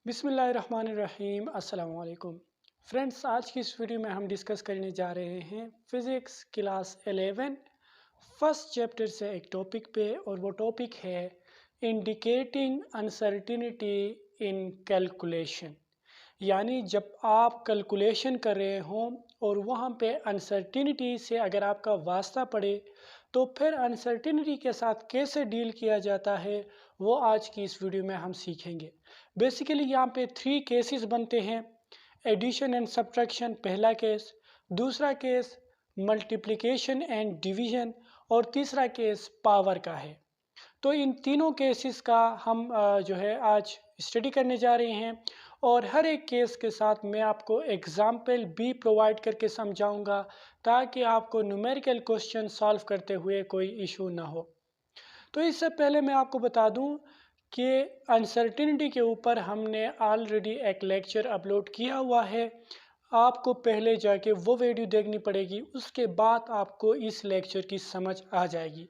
बिस्मिल्लाहिर्रहमानिर्रहीम अस्सलाम वालेकुम फ्रेंड्स। आज की इस वीडियो में हम डिस्कस करने जा रहे हैं फिज़िक्स क्लास 11 फर्स्ट चैप्टर से एक टॉपिक पे, और वो टॉपिक है इंडिकेटिंग अनसर्टिनिटी इन कैलकुलेशन। यानी जब आप कैलकुलेशन कर रहे हों और वहाँ पे अनसर्टिनिटी से अगर आपका वास्ता पड़े तो फिर अनसर्टिनिटी के साथ कैसे डील किया जाता है वो आज की इस वीडियो में हम सीखेंगे। बेसिकली यहाँ पे 3 केसेस बनते हैं, एडिशन एंड सब्ट्रैक्शन पहला केस, दूसरा केस मल्टीप्लिकेशन एंड डिवीजन, और तीसरा केस पावर का है। तो इन तीनों केसेस का हम जो है आज स्टडी करने जा रहे हैं, और हर एक केस के साथ मैं आपको एग्जाम्पल भी प्रोवाइड करके समझाऊंगा ताकि आपको न्यूमेरिकल क्वेश्चन सॉल्व करते हुए कोई इशू ना हो। तो इससे पहले मैं आपको बता दूं कि अनसर्टिनिटी के ऊपर हमने ऑलरेडी एक लेक्चर अपलोड किया हुआ है। आपको पहले जाके वो वीडियो देखनी पड़ेगी, उसके बाद आपको इस लेक्चर की समझ आ जाएगी,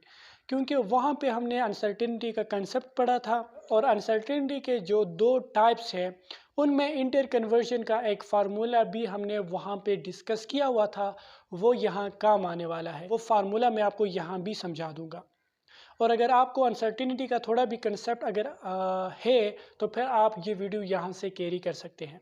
क्योंकि वहाँ पे हमने अनसर्टिनिटी का कंसेप्ट पढ़ा था, और अनसर्टिनिटी के जो 2 टाइप्स हैं उनमें इंटर कन्वर्जन का एक फार्मूला भी हमने वहाँ पे डिस्कस किया हुआ था। वो यहाँ काम आने वाला है, वो फार्मूला मैं आपको यहाँ भी समझा दूँगा। और अगर आपको अनसर्टिनिटी का थोड़ा भी कंसेप्ट अगर है तो फिर आप ये वीडियो यहाँ से कैरी कर सकते हैं।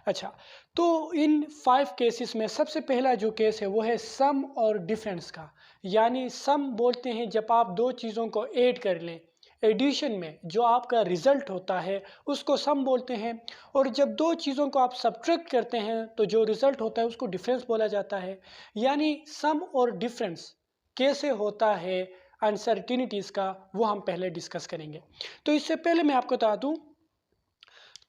अच्छा, तो इन 5 केसेस में सबसे पहला जो केस है वो है सम और डिफरेंस का। यानी सम बोलते हैं जब आप 2 चीज़ों को ऐड कर लें, एडिशन में जो आपका रिज़ल्ट होता है उसको सम बोलते हैं, और जब 2 चीज़ों को आप सब्ट्रैक्ट करते हैं तो जो रिज़ल्ट होता है उसको डिफरेंस बोला जाता है। यानी सम और डिफरेंस कैसे होता है अनसर्टिनिटीज़ का, वो हम पहले डिस्कस करेंगे। तो इससे पहले मैं आपको बता दूं,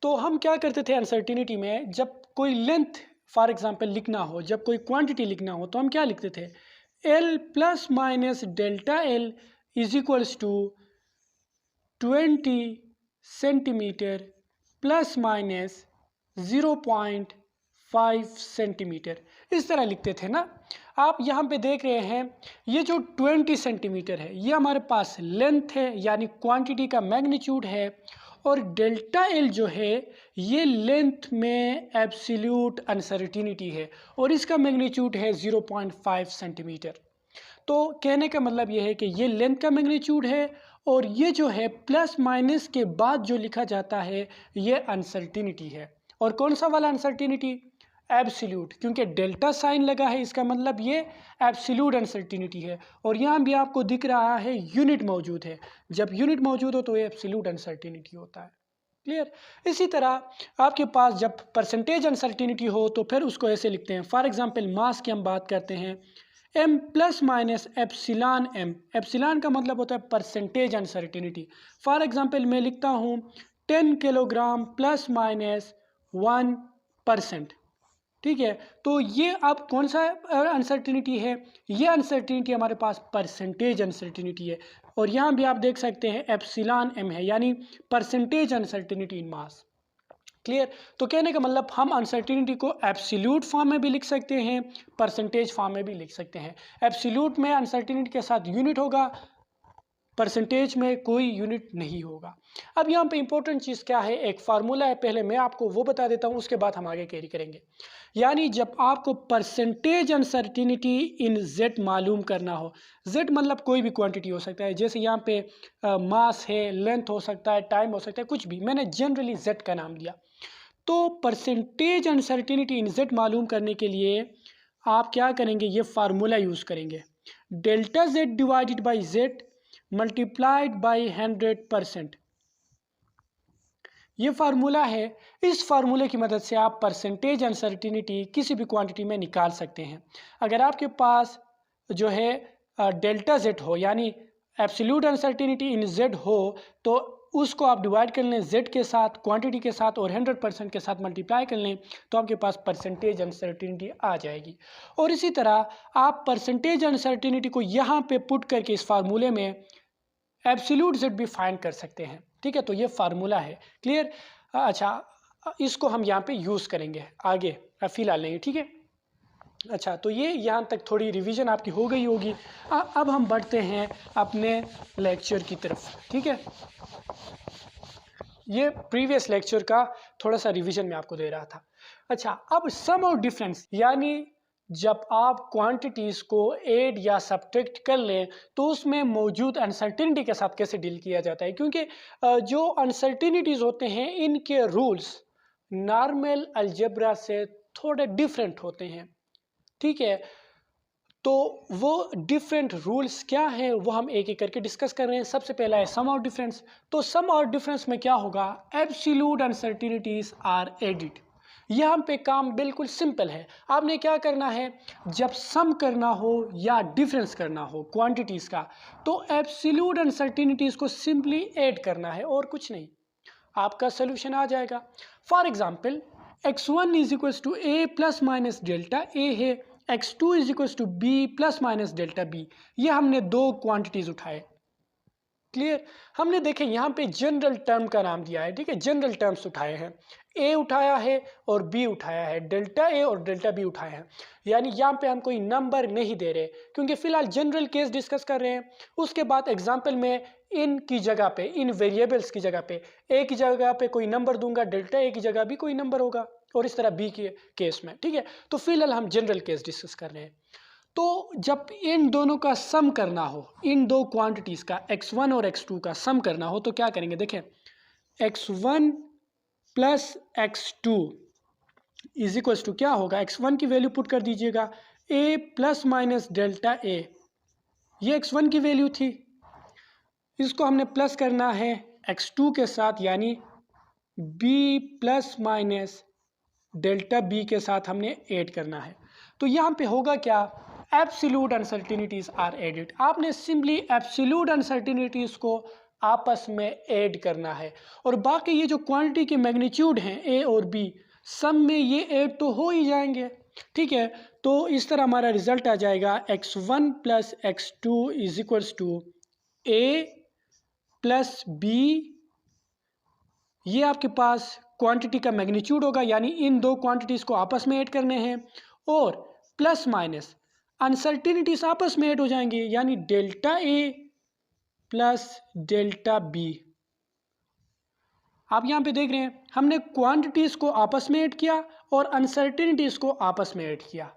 तो हम क्या करते थे अनसर्टिनिटी में, जब कोई लेंथ फॉर एग्जांपल लिखना हो, जब कोई क्वांटिटी लिखना हो, तो हम क्या लिखते थे, L plus minus delta L is equals to 20 centimetre plus minus 0.5 centimetre, इस तरह लिखते थे ना। आप यहाँ पे देख रहे हैं ये जो 20 सेंटीमीटर है ये हमारे पास लेंथ है, यानी क्वांटिटी का मैग्नीट्यूड है, और डेल्टा एल जो है ये लेंथ में एब्सोल्यूट अनसर्टिनिटी है, और इसका मैग्नीट्यूड है 0.5 सेंटीमीटर। तो कहने का मतलब ये है कि ये लेंथ का मैग्नीट्यूड है, और ये जो है प्लस माइनस के बाद जो लिखा जाता है ये अनसर्टिनिटी है। और कौन सा वाला अनसर्टिनिटी? एब्सोल्यूट, क्योंकि डेल्टा साइन लगा है इसका मतलब ये एब्सोल्यूट अनसर्टिनिटी है। और यहाँ भी आपको दिख रहा है यूनिट मौजूद है, जब यूनिट मौजूद हो तो ये एब्सोल्यूट अनसर्टिनिटी होता है। क्लियर? इसी तरह आपके पास जब परसेंटेज अनसर्टिनिटी हो तो फिर उसको ऐसे लिखते हैं। फॉर एग्जांपल मास की हम बात करते हैं, m plus minus epsilon m, epsilon का मतलब होता है परसेंटेज अनसर्टिनिटी। फॉर एग्जांपल मैं लिखता हूँ 10 किलोग्राम प्लस माइनस 1%। ठीक है, तो ये अब कौन सा अनसर्टिनिटी है? ये अनसर्टिनिटी हमारे पास परसेंटेज अनसर्टिनिटी है, और यहाँ भी आप देख सकते हैं एप्सिलॉन m है, यानी परसेंटेज अनसर्टिनिटी इन मास। क्लियर? तो कहने का मतलब हम अनसर्टिनिटी को एब्सोल्यूट फॉर्म में भी लिख सकते हैं, परसेंटेज फॉर्म में भी लिख सकते हैं। एब्सोल्यूट में अनसर्टिनिटी के साथ यूनिट होगा, परसेंटेज में कोई यूनिट नहीं होगा। अब यहाँ पे इंपॉर्टेंट चीज़ क्या है, एक फार्मूला है, पहले मैं आपको वो बता देता हूँ, उसके बाद हम आगे कैरी करेंगे। यानी जब आपको परसेंटेज अनसर्टिनिटी इन जेड मालूम करना हो, जेड मतलब कोई भी क्वांटिटी हो सकता है, जैसे यहाँ पे मास है, लेंथ हो सकता है, टाइम हो सकता है, कुछ भी, मैंने जनरली जेड का नाम दिया। तो परसेंटेज अनसर्टिनिटी इन जेड मालूम करने के लिए आप क्या करेंगे, ये फार्मूला यूज़ करेंगे, delta Z divided by Z multiplied by 100%। ये फार्मूला है, इस फार्मूले की मदद से आप परसेंटेज अनसर्टिनिटी किसी भी क्वांटिटी में निकाल सकते हैं। अगर आपके पास जो है डेल्टा जेड हो, यानी एब्सोल्यूट अनसर्टिनिटी इन जेड हो, तो उसको आप डिवाइड कर लें जेड के साथ, क्वांटिटी के साथ, और 100% के साथ मल्टीप्लाई कर लें, तो आपके पास परसेंटेज अनसर्टिनिटी आ जाएगी। और इसी तरह आप परसेंटेज अनसर्टिनिटी को यहाँ पे पुट करके इस फार्मूले में एब्सोल्यूट जेड भी फाइंड कर सकते हैं। ठीक है, तो ये फार्मूला है। क्लियर? अच्छा, इसको हम यहाँ पे यूज़ करेंगे आगे, फिलहाल नहीं। ठीक है, अच्छा, तो ये यहाँ तक थोड़ी रिवीजन आपकी हो गई होगी। अब हम बढ़ते हैं अपने लेक्चर की तरफ। ठीक है, ये प्रीवियस लेक्चर का थोड़ा सा रिवीजन में आपको दे रहा था। अच्छा, अब सम और डिफरेंस, यानी जब आप क्वांटिटीज़ को ऐड या सब्ट्रैक्ट कर लें तो उसमें मौजूद अनसर्टिनिटी के साथ कैसे डील किया जाता है, क्योंकि जो अनसर्टिनिटीज़ होते हैं इनके रूल्स नॉर्मल अलजेब्रा से थोड़े डिफरेंट होते हैं। ठीक है, तो वो डिफरेंट रूल्स क्या हैं वो हम एक एक करके डिस्कस कर रहे हैं। सबसे पहला है सम और डिफरेंस। तो सम और डिफरेंस में क्या होगा, एब्सोल्यूट अनसर्टिनिटीज आर एडिड। यहाँ पे काम बिल्कुल सिंपल है। आपने क्या करना है, जब सम करना हो या डिफरेंस करना हो क्वांटिटीज़ का, तो एब्सोल्यूट अनसर्टिनिटीज़ को सिंपली ऐड करना है और कुछ नहीं, आपका सोल्यूशन आ जाएगा। For example x1 is equals to A plus minus delta A है, x2 is equals to B plus minus delta B. ये हमने दो क्वांटिटीज उठाए। क्लियर, हमने देखे यहाँ पे जनरल टर्म का नाम दिया है। ठीक है, जनरल टर्म्स उठाए हैं, ए उठाया है और बी उठाया है, डेल्टा ए और डेल्टा बी उठाए हैं। यानी यहाँ पे हम कोई नंबर नहीं दे रहे क्योंकि फिलहाल जनरल केस डिस्कस कर रहे हैं। उसके बाद एग्जाम्पल में इन की जगह पे, इन वेरिएबल्स की जगह पे ए की जगह पे कोई नंबर दूंगा, डेल्टा ए की जगह भी कोई नंबर होगा और इस तरह बी के केस में। ठीक है, तो फिलहाल हम जनरल केस डिस्कस कर रहे हैं। तो जब इन दोनों का सम करना हो, इन दो क्वांटिटीज़ का x1 और x2 का सम करना हो, तो क्या करेंगे, देखें x1 plus x2 is equals to क्या होगा, x1 की वैल्यू पुट कर दीजिएगा a plus minus delta a, ये x1 की वैल्यू थी, इसको हमने प्लस करना है x2 के साथ, यानी b plus minus delta b के साथ हमने ऐड करना है। तो यहाँ पे होगा क्या, एब्सोल्यूट अनसर्टिनिटीज आर एडेड। आपने सिंपली एब्सोल्यूट अनसर्टिनिटीज को आपस में ऐड करना है और बाकी ये जो क्वांटिटी के मैग्नीट्यूड हैं ए और बी, सम में ये ऐड तो हो ही जाएंगे। ठीक है, तो इस तरह हमारा रिजल्ट आ जाएगा x1 plus x2 is equals to A plus B. ये आपके पास क्वांटिटी का मैग्नीट्यूड होगा, यानी इन दो क्वांटिटीज़ को आपस में ऐड करने हैं, और प्लस माइनस अनसर्टिनिटीज आपस में ऐड हो जाएंगे, यानी delta A plus delta B. आप यहाँ पे देख रहे हैं हमने क्वांटिटीज़ को आपस में ऐड किया और अनसर्टिनिटीज़ को आपस में ऐड किया।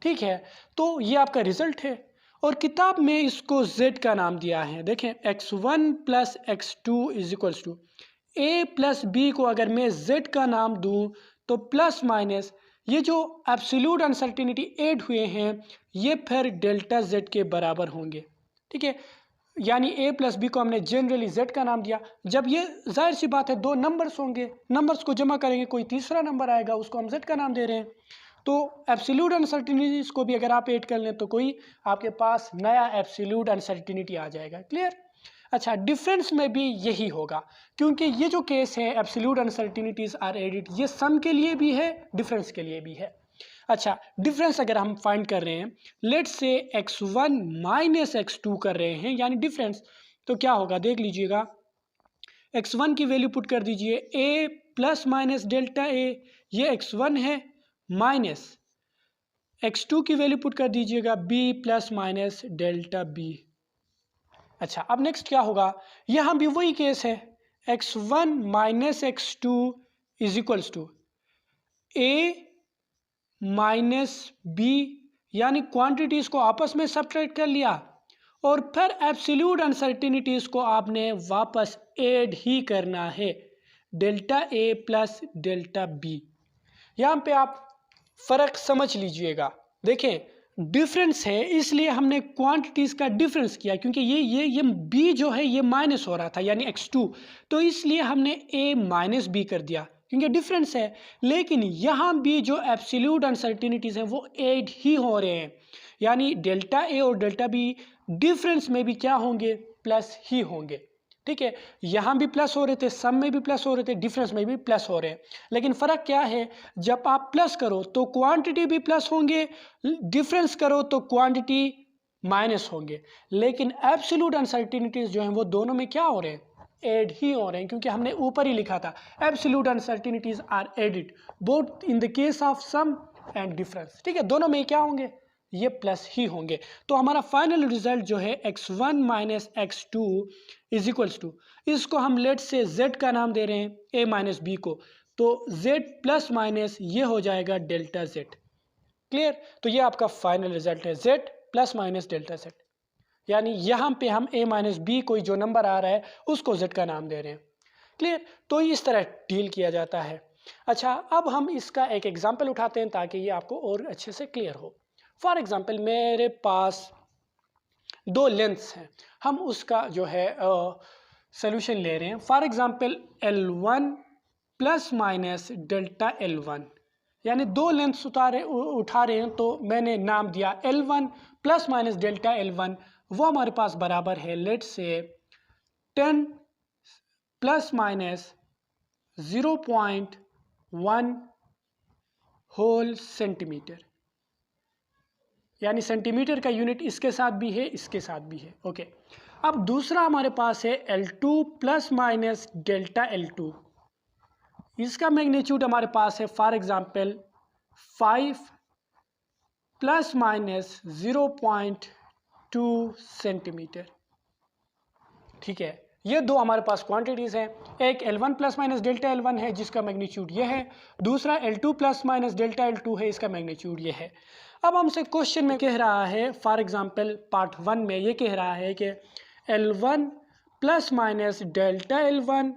ठीक है, तो ये आपका रिजल्ट है और किताब में इसको z का नाम दिया है। देखें x1 plus x2 is equals to a plus B को अगर मैं z का नाम दूं तो प्लस माइनस ये जो एब्सोल्यूट अनसर्टिनिटी ऐड हुए हैं ये फिर डेल्टा z के बराबर होंगे। ठीक है, यानी a प्लस बी को हमने जनरली z का नाम दिया। जब ये जाहिर सी बात है दो नंबर्स होंगे, नंबर्स को जमा करेंगे कोई तीसरा नंबर आएगा, उसको हम z का नाम दे रहे हैं। तो एब्सोल्यूट अनसर्टिनिटीज को भी अगर आप ऐड कर लें तो कोई आपके पास नया एब्सोल्यूट अनसर्टिनिटी आ जाएगा। क्लियर। अच्छा, डिफरेंस में भी यही होगा क्योंकि ये जो केस है एब्सोल्यूट अनसर्टिनिटीज आर एडिड, ये सम के लिए भी है, डिफरेंस के लिए भी है। अच्छा, डिफरेंस अगर हम फाइंड कर रहे हैं, let's say x1 minus x2 कर रहे हैं यानी डिफरेंस, तो क्या होगा देख लीजिएगा। x1 की वैल्यू पुट कर दीजिए a plus minus delta a, ये x1 है, माइनस x2 की वैल्यू पुट कर दीजिएगा b plus minus delta b। अच्छा, अब नेक्स्ट क्या होगा, यहाँ भी वही केस है, x1 minus x2 is equals to a minus b, यानी क्वांटिटीज़ को आपस में सब्ट्रैक्ट कर लिया और फिर एब्सोल्यूट अनसर्टिनिटीज़ को आपने वापस ऐड ही करना है, delta a plus delta b। यहाँ पे आप फ़र्क समझ लीजिएगा। देखें डिफरेंस है इसलिए हमने क्वांटिटीज़ का डिफरेंस किया, क्योंकि ये b जो है ये माइनस हो रहा था यानी x2, तो इसलिए हमने a माइनस b कर दिया क्योंकि डिफरेंस है। लेकिन यहाँ भी जो एब्सोल्यूट अनसर्टिनिटीज़ हैं वो ऐड ही हो रहे हैं, यानी डेल्टा a और डेल्टा b डिफरेंस में भी क्या होंगे, प्लस ही होंगे। ठीक है, यहाँ भी प्लस हो रहे थे, सम में भी प्लस हो रहे थे, डिफरेंस में भी प्लस हो रहे हैं। लेकिन फ़र्क क्या है, जब आप प्लस करो तो क्वांटिटी भी प्लस होंगे, डिफरेंस करो तो क्वांटिटी माइनस होंगे। लेकिन एब्सोल्यूट अनसर्टिनिटीज़ जो हैं वो दोनों में क्या हो रहे हैं, ऐड ही हो रहे हैं, क्योंकि हमने ऊपर ही लिखा था absolute uncertainties are added both in the case of sum and difference. ठीक है, दोनों में क्या होंगे, ये प्लस ही होंगे। तो हमारा फाइनल रिजल्ट जो है x1 minus x2 is equals to, इसको हम लेट से z का नाम दे रहे हैं a माइनस बी को, तो z प्लस माइनस ये हो जाएगा डेल्टा z। क्लियर? तो ये आपका फाइनल रिजल्ट है z plus minus delta z, यानी यहाँ पे हम a माइनस बी कोई जो नंबर आ रहा है उसको z का नाम दे रहे हैं। क्लियर? तो इस तरह डील किया जाता है। अच्छा, अब हम इसका एक एग्जाम्पल उठाते हैं ताकि ये आपको और अच्छे से क्लियर हो। फॉर एग्जाम्पल मेरे पास दो लेंथ्स हैं, हम उसका जो है सोल्यूशन ले रहे हैं। For example L1 plus minus delta L1, यानी दो लेंथ्स उठा रहे हैं, तो मैंने नाम दिया L1 plus minus delta L1, वो हमारे पास बराबर है लेट से 10 प्लस माइनस 0.1 होल सेंटीमीटर, यानी सेंटीमीटर का यूनिट इसके साथ भी है इसके साथ भी है। ओके, अब दूसरा हमारे पास है L2 plus minus delta L2, इसका मैग्नीट्यूड हमारे पास है for example 5 plus minus 0.2 centimetre. ठीक है, ये दो हमारे पास क्वांटिटीज़ हैं, एक L1 plus minus delta L1 है जिसका मैग्नीट्यूड ये है, दूसरा L2 plus minus delta L2 है, इसका मैग्नीट्यूड ये है। अब हमसे क्वेश्चन में कह रहा है, फॉर एग्जांपल पार्ट 1 में ये कह रहा है कि L1 plus minus delta L1,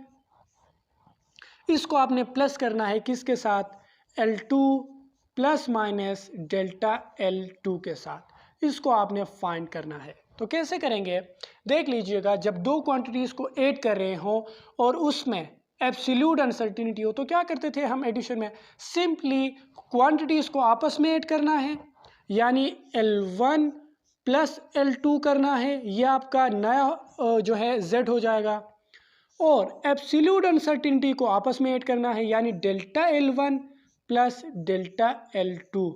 इसको आपने प्लस करना है किसके साथ? L2 plus minus delta L2 के साथ, इसको आपने फाइंड करना है। तो कैसे करेंगे देख लीजिएगा। जब दो क्वांटिटीज़ को ऐड कर रहे हो और उसमें एब्सोल्यूट अनसर्टिनिटी हो तो क्या करते थे हम एडिशन में? सिंपली क्वांटिटीज़ को आपस में ऐड करना है, यानी L1 प्लस L2 करना है, यह आपका नया जो है Z हो जाएगा, और एब्सोल्यूट अनसर्टिनिटी को आपस में ऐड करना है, यानी delta L1 plus delta L2।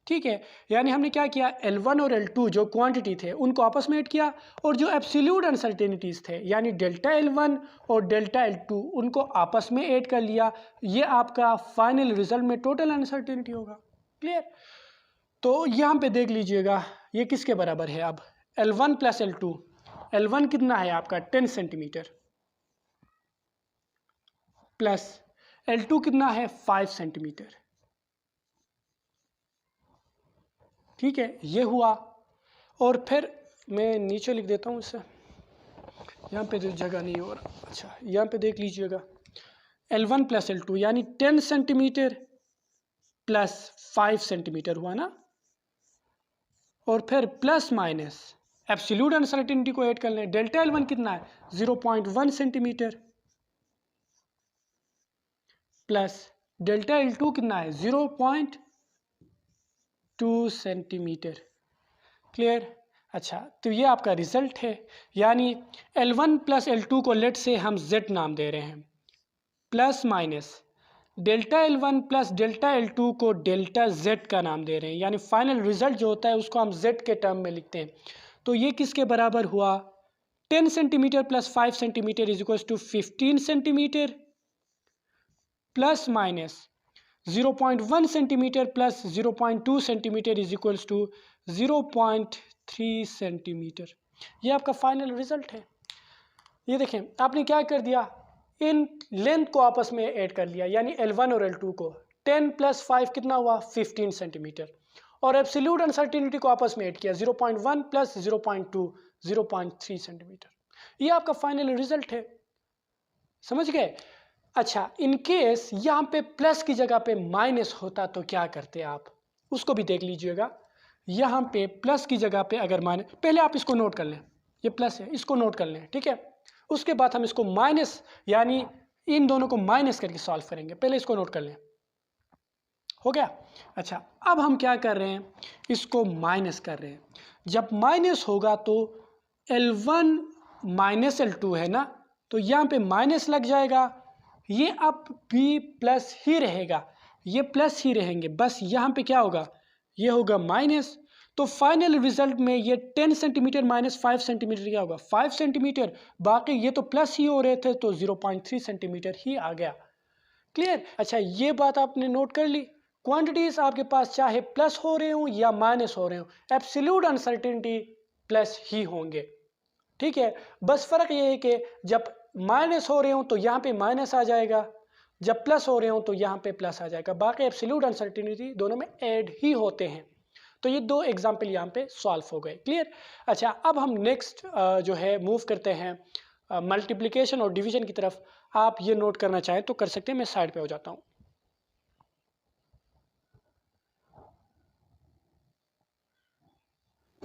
ठीक है, यानी हमने क्या किया, L1 और L2 जो क्वांटिटी थे उनको आपस में ऐड किया, और जो एब्सोल्यूट अनसर्टेनिटीज़ थे यानी डेल्टा L1 और डेल्टा L2 उनको आपस में ऐड कर लिया। ये आपका फाइनल रिजल्ट में टोटल अनसर्टेनिटी होगा। क्लियर? तो यहाँ पे देख लीजिएगा ये किसके बराबर है। अब L1 प्लस L2, L1 कितना है आपका 10 सेंटीमीटर, प्लस L2 कितना है 5 सेंटीमीटर। ठीक है, ये हुआ। और फिर मैं नीचे लिख देता हूँ इससे, यहाँ पे तो जगह नहीं हो रहा। अच्छा, यहाँ पे देख लीजिएगा L1 प्लस L2 यानी 10 सेंटीमीटर प्लस 5 सेंटीमीटर हुआ ना, और फिर प्लस माइनस एब्सोल्यूट अनसर्टेनिटी को ऐड कर लें। डेल्टा L1 कितना है 0.1 सेंटीमीटर, प्लस डेल्टा L2 कितना है 0.2 सेंटीमीटर। क्लियर? अच्छा, तो ये आपका रिजल्ट है, यानी L1 प्लस L2 को लेट से हम Z नाम दे रहे हैं, plus minus delta L1 plus delta L2 को डेल्टा Z का नाम दे रहे हैं, यानी फाइनल रिजल्ट जो होता है उसको हम Z के टर्म में लिखते हैं। तो ये किसके बराबर हुआ? 10 centimetre plus 5 centimetre is equals to 15 centimetre, plus minus 0.1 centimetre plus 0.2 centimetre is equals to 0.3 centimetre. ये आपका फाइनल रिजल्ट है। ये देखें, आपने क्या कर दिया, इन लेंथ को आपस में ऐड कर लिया, यानी L1 और L2 को। 10 प्लस 5 कितना हुआ 15 सेंटीमीटर, और एब्सोल्यूट अनसर्टेनिटी को आपस में ऐड किया 0.1 प्लस 0.2 0.3 सेंटीमीटर। ये आपका फाइनल रिजल्ट है। समझ गए? अच्छा, इन केस यहाँ पे प्लस की जगह पे माइनस होता तो क्या करते आप, उसको भी देख लीजिएगा। यहाँ पे प्लस की जगह पे अगर माइनस, पहले आप इसको नोट कर लें, ये प्लस है, इसको नोट कर लें। ठीक है, उसके बाद हम इसको माइनस, यानी इन दोनों को माइनस करके सॉल्व करेंगे। पहले इसको नोट कर लें, हो गया। अच्छा, अब हम क्या कर रहे हैं, इसको माइनस कर रहे हैं। जब माइनस होगा तो L1 माइनस L2 है ना, तो यहाँ पे माइनस लग जाएगा, ये अब भी प्लस ही रहेगा, ये प्लस ही रहेंगे, बस यहाँ पे क्या होगा, ये होगा माइनस। तो फाइनल रिजल्ट में ये 10 सेंटीमीटर माइनस 5 सेंटीमीटर क्या होगा 5 सेंटीमीटर, बाकी ये तो प्लस ही हो रहे थे तो 0.3 सेंटीमीटर ही आ गया। क्लियर? अच्छा, ये बात आपने नोट कर ली। क्वांटिटीज आपके पास चाहे प्लस हो रहे हों या माइनस हो रहे हों, एब्सोल्यूट अनसर्टेनिटी प्लस ही होंगे। ठीक है, बस फर्क ये है कि जब माइनस हो रहे हों तो यहाँ पे माइनस आ जाएगा, जब प्लस हो रहे हों तो यहाँ पे प्लस आ जाएगा, बाकी एब्सोल्यूट अनसर्टेनिटी दोनों में ऐड ही होते हैं। तो ये दो एग्जाम्पल यहाँ पे सॉल्व हो गए। क्लियर। अच्छा, अब हम नेक्स्ट जो है मूव करते हैं मल्टीप्लिकेशन और डिवीजन की तरफ। आप ये नोट करना चाहें तो कर सकते हैं, मैं साइड पे हो जाता हूँ।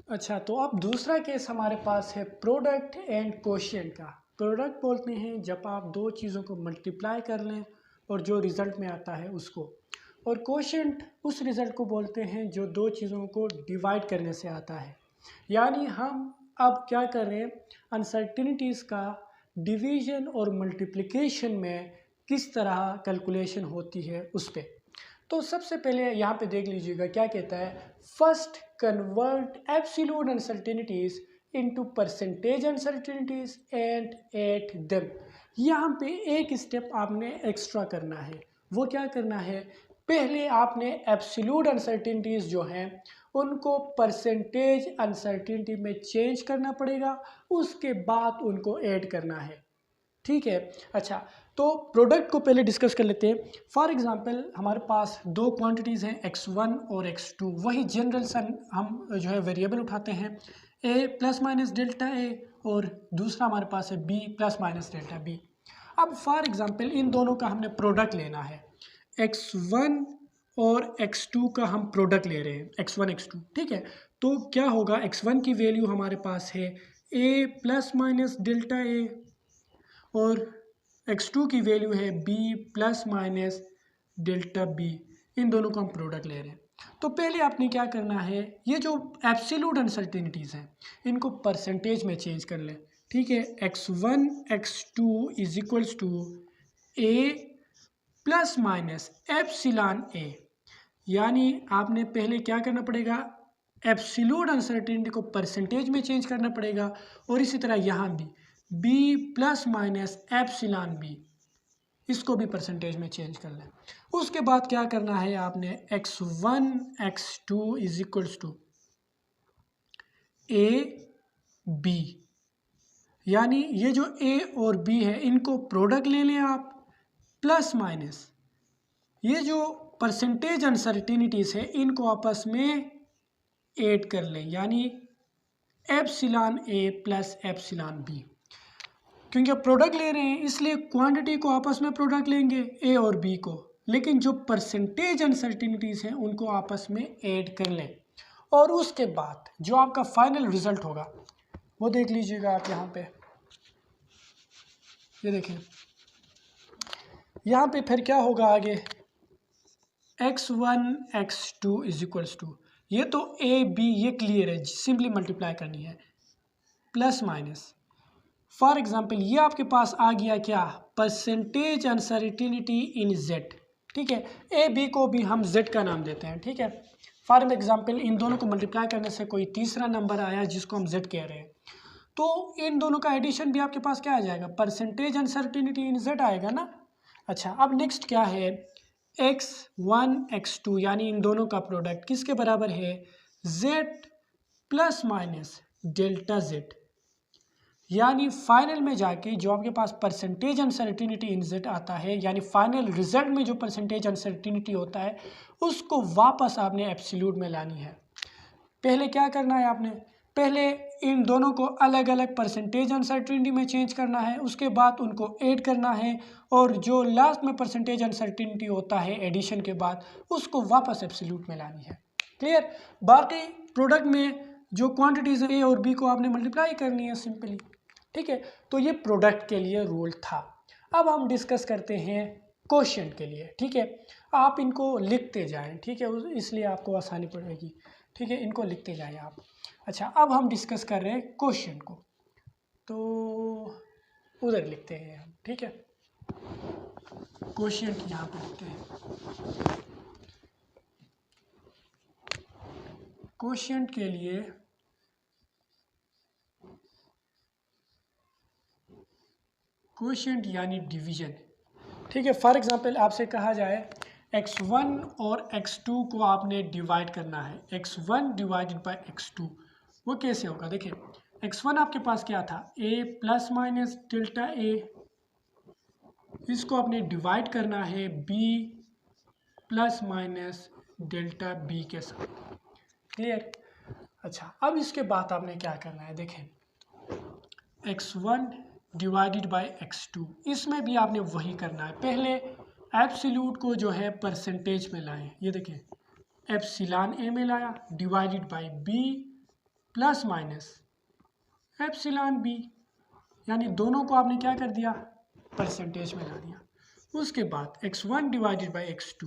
अच्छा, तो अब दूसरा केस हमारे पास है प्रोडक्ट एंड कोशिएंट का। प्रोडक्ट बोलते हैं जब आप दो चीज़ों को मल्टीप्लाई कर लें और जो रिज़ल्ट में आता है उसको, और कोशिएंट उस रिज़ल्ट को बोलते हैं जो दो चीज़ों को डिवाइड करने से आता है। यानी हम अब क्या कर रहे हैं, अनसर्टिनिटीज़ का डिवीज़न और मल्टीप्लिकेशन में किस तरह कैलकुलेशन होती है उस पर। तो सबसे पहले यहाँ पे देख लीजिएगा क्या कहता है, first convert absolute uncertainties into percentage uncertainties and at them. यहाँ पे एक स्टेप आपने एक्स्ट्रा करना है। वो क्या करना है, पहले आपने एब्सोल्यूट अनसर्टेनिटीज जो हैं उनको परसेंटेज अनसर्टेनिटी में चेंज करना पड़ेगा, उसके बाद उनको ऐड करना है। ठीक है। अच्छा, तो प्रोडक्ट को पहले डिस्कस कर लेते हैं। फॉर एग्जांपल हमारे पास दो क्वांटिटीज़ हैं x1 और x2। वही जनरल सन हम जो है वेरिएबल उठाते हैं, a plus minus delta a, और दूसरा हमारे पास है b plus minus delta b। अब फॉर एग्जांपल इन दोनों का हमने प्रोडक्ट लेना है, x1 और x2 का हम प्रोडक्ट ले रहे हैं, x1 x2। ठीक है, तो क्या होगा, x1 की वैल्यू हमारे पास है a plus minus delta a और x2 की वैल्यू है b plus minus delta b। इन दोनों का हम प्रोडक्ट ले रहे हैं। तो पहले आपने क्या करना है, ये जो एब्सोल्यूट अनसर्टेनिटीज़ हैं इनको परसेंटेज में चेंज कर लें। ठीक है, x1 x2 is equals to a plus minus epsilon a। यानी आपने पहले क्या करना पड़ेगा, एब्सोल्यूट अनसर्टेनिटी को परसेंटेज में चेंज करना पड़ेगा, और इसी तरह यहाँ भी b plus minus epsilon b, इसको भी परसेंटेज में चेंज कर लें। उसके बाद क्या करना है, आपने x1 x2 is equals to a b, यानी ये जो a और b है इनको प्रोडक्ट ले लें आप, प्लस माइनस ये जो परसेंटेज अनसर्टेनिटीज है इनको आपस में ऐड कर लें, यानी epsilon a plus epsilon b। क्योंकि अब प्रोडक्ट ले रहे हैं इसलिए क्वांटिटी को आपस में प्रोडक्ट लेंगे ए और बी को, लेकिन जो परसेंटेज अनसर्टेनिटीज़ हैं उनको आपस में ऐड कर लें, और उसके बाद जो आपका फाइनल रिजल्ट होगा वो देख लीजिएगा आप यहाँ पे। ये देखें यहाँ पे फिर क्या होगा आगे, x1 x2 is equals to, ये तो ए बी ये क्लियर है, सिंपली मल्टीप्लाई करनी है, प्लस माइनस फॉर एग्जाम्पल ये आपके पास आ गया क्या, परसेंटेज अनसर्टेनिटी इन जेड। ठीक है, ए बी को भी हम जेड का नाम देते हैं। ठीक है, फॉर एग्जाम्पल इन दोनों को मल्टीप्लाई करने से कोई तीसरा नंबर आया जिसको हम जेड कह रहे हैं, तो इन दोनों का एडिशन भी आपके पास क्या आ जाएगा, परसेंटेज अनसर्टेनिटी इन जेड आएगा ना। अच्छा, अब नेक्स्ट क्या है, x1 x2 यानी इन दोनों का प्रोडक्ट किसके बराबर है, z plus minus delta Z. यानी फाइनल में जाके जो आपके पास परसेंटेज अनसर्टेनिटी इन जेड आता है, यानी फाइनल रिजल्ट में जो परसेंटेज अनसर्टेनिटी होता है उसको वापस आपने एब्सोल्यूट में लानी है। पहले क्या करना है, आपने पहले इन दोनों को अलग अलग परसेंटेज अनसर्टेनिटी में चेंज करना है, उसके बाद उनको ऐड करना है, और जो लास्ट में परसेंटेज अनसर्टेनिटी होता है एडिशन के बाद उसको वापस एब्सोल्यूट में लानी है। क्लियर। बाकी प्रोडक्ट में जो क्वांटिटीज ए और बी को आपने मल्टीप्लाई करनी है सिंपली। ठीक है, तो ये प्रोडक्ट के लिए रूल था। अब हम डिस्कस करते हैं कोशिएंट के लिए। ठीक है, आप इनको लिखते जाएं, ठीक है, इसलिए आपको आसानी पड़ेगी। ठीक है, इनको लिखते जाएं आप। अच्छा, अब हम डिस्कस कर रहे हैं कोशिएंट को, तो उधर लिखते हैं हम। ठीक है, कोशिएंट यहाँ पे लिखते हैं। कोशिएंट के लिए कोशिएंट यानी डिवीजन। ठीक है, फॉर एग्जांपल आपसे कहा जाए x1 और x2 को आपने डिवाइड करना है, x1 डिवाइडेड बाई x2। वो कैसे होगा, देखिए x1 आपके पास क्या था, a plus minus delta a, इसको आपने डिवाइड करना है b plus minus delta b के साथ। क्लियर। अच्छा, अब इसके बाद आपने क्या करना है, देखें x1 डिवाइडेड बाई x2, इसमें भी आपने वही करना है। पहले एब्सोल्यूट को जो है परसेंटेज में लाएं, ये देखें एप्सिलॉन a में लाया divided by b plus minus epsilon b, यानी दोनों को आपने क्या कर दिया, परसेंटेज में ला दिया। उसके बाद x1 डिवाइडेड बाई x2,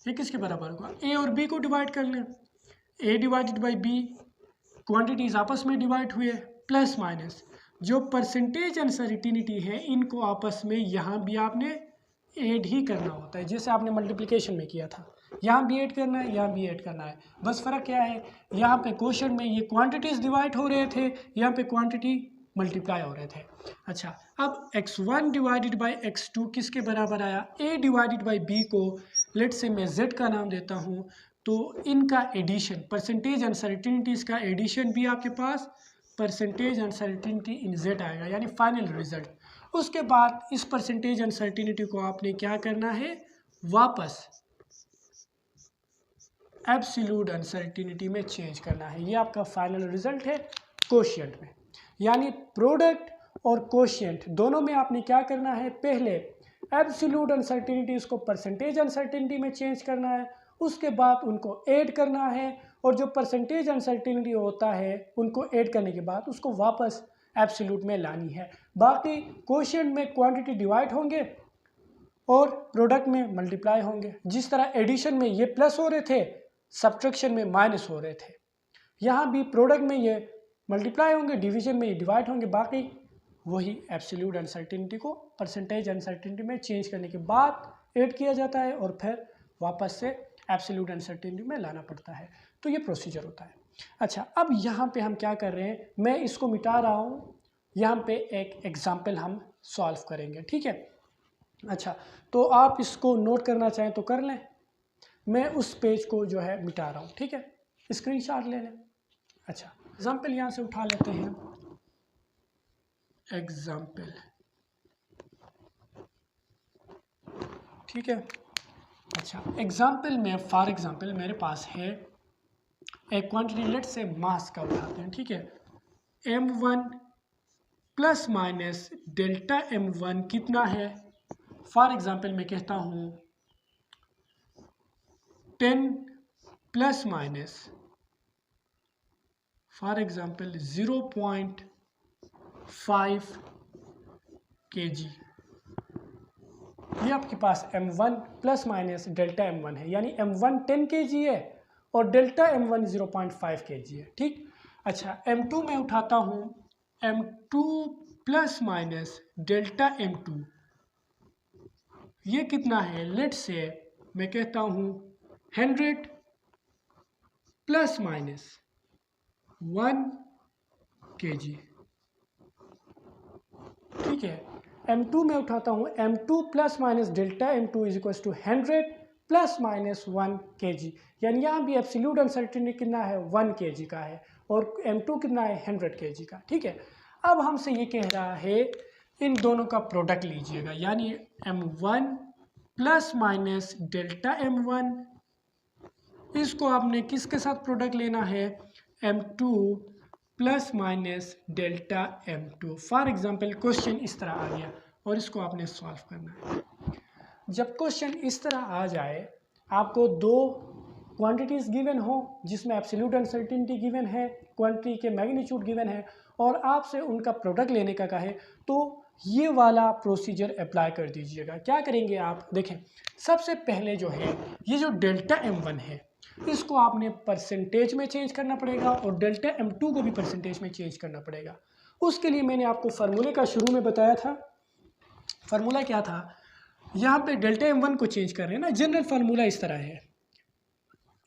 ये किसके बराबर होगा, a और b को डिवाइड कर लें, a divided by b, quantities आपस में डिवाइड हुए, प्लस माइनस जो परसेंटेज अनसर्टिनिटी है इनको आपस में यहाँ भी आपने ऐड ही करना होता है, जैसे आपने मल्टीप्लिकेशन में किया था, यहाँ भी ऐड करना है, यहाँ भी ऐड करना है। बस फ़र्क क्या है, यहाँ पे क्वेश्चन में ये क्वांटिटीज़ डिवाइड हो रहे थे, यहाँ पे क्वांटिटी मल्टीप्लाई हो रहे थे। अच्छा, अब x1 डिवाइडेड बाई x2 किसके बराबर आया, a डिवाइडेड बाई b को लेट से मैं z का नाम देता हूँ, तो इनका एडिशन, परसेंटेज अनसर्टिनिटीज़ का एडिशन भी आपके पास परसेंटेज अनसर्टिनिटी इन z आएगा, यानी फाइनल रिजल्ट। उसके बाद इस परसेंटेज अनसर्टिनिटी को आपने क्या करना है, वापस एब्सोल्यूट अनसर्टिनिटी में चेंज करना है। ये आपका फाइनल रिजल्ट है कोशिएंट में, यानी प्रोडक्ट और कोशिएंट दोनों में आपने क्या करना है, पहले एब्सोल्यूट अनसर्टिनिटीज़ को परसेंटेज अनसर्टिनिटी में चेंज करना है, उसके बाद उनको ऐड करना है, और जो परसेंटेज अनसर्टिनिटी होता है उनको ऐड करने के बाद उसको वापस एब्सोल्यूट में लानी है। बाकी कोशिएंट में क्वांटिटी डिवाइड होंगे और प्रोडक्ट में मल्टीप्लाई होंगे। जिस तरह एडिशन में ये प्लस हो रहे थे, सब्ट्रैक्शन में माइनस हो रहे थे, यहाँ भी प्रोडक्ट में ये मल्टीप्लाई होंगे, डिवीजन में ये डिवाइड होंगे। बाकी वही एब्सोल्यूट अनसर्टिनिटी को परसेंटेज अनसर्टिनिटी में चेंज करने के बाद ऐड किया जाता है और फिर वापस से एब्सोल्यूट अनसर्टिनिटी में लाना पड़ता है। तो ये प्रोसीजर होता है। अच्छा, अब यहाँ पे हम क्या कर रहे हैं, मैं इसको मिटा रहा हूँ, यहाँ पे एक एग्जाम्पल हम सॉल्व करेंगे, ठीक है। अच्छा, तो आप इसको नोट करना चाहें तो कर लें, मैं उस पेज को जो है मिटा रहा हूँ, ठीक है, स्क्रीनशॉट ले लें। अच्छा, एग्जाम्पल यहाँ से उठा लेते हैं, एग्जाम्पल, ठीक है। अच्छा, एग्जाम्पल में फॉर एग्जाम्पल मेरे पास है एक क्वांटिटी, लेट से मास का उठाते हैं, ठीक है, m1 plus minus delta m1 कितना है, फॉर एग्जाम्पल मैं कहता हूँ 10 plus minus for example 0.5 kg। ये आपके पास m1 plus minus delta m1 है, यानी m1 10 kg है और डेल्टा m1 0.5 kg है, ठीक। अच्छा, m2 में उठाता हूँ, m2 plus minus delta m2, ये कितना है, लेट से मैं कहता हूँ 100 प्लस माइनस 1 kg, ठीक है। m2 में उठाता हूँ, m2 plus minus delta m2 is equal to 100 plus minus 1 kg, यानी यहाँ भी एब्सोल्यूट अनसर्टेनिटी कितना है, 1 kg का है, और m2 कितना है, 100 kg का, ठीक है। अब हमसे ये कह रहा है इन दोनों का प्रोडक्ट लीजिएगा, यानी m1 plus minus delta m1, इसको आपने किसके साथ प्रोडक्ट लेना है, m2 plus minus delta m2। For example question इस तरह आ गया और इसको आपने सॉल्व करना है। जब क्वेश्चन इस तरह आ जाए, आपको दो क्वांटिटीज़ गिवन हो जिसमें एब्सोल्यूट अनसर्टेनिटी गिवन है, क्वांटिटी के मैग्नीट्यूड गिवन है, और आपसे उनका प्रोडक्ट लेने का कहे, तो ये वाला प्रोसीजर अप्लाई कर दीजिएगा। क्या करेंगे आप, देखें सबसे पहले जो है ये जो डेल्टा m1 है इसको आपने परसेंटेज में चेंज करना पड़ेगा और डेल्टा m2 को भी परसेंटेज में चेंज करना पड़ेगा। उसके लिए मैंने आपको फार्मूले का शुरू में बताया था। फार्मूला क्या था, यहाँ पे डेल्टा m1 को चेंज कर रहे हैं ना, जनरल फार्मूला इस तरह है,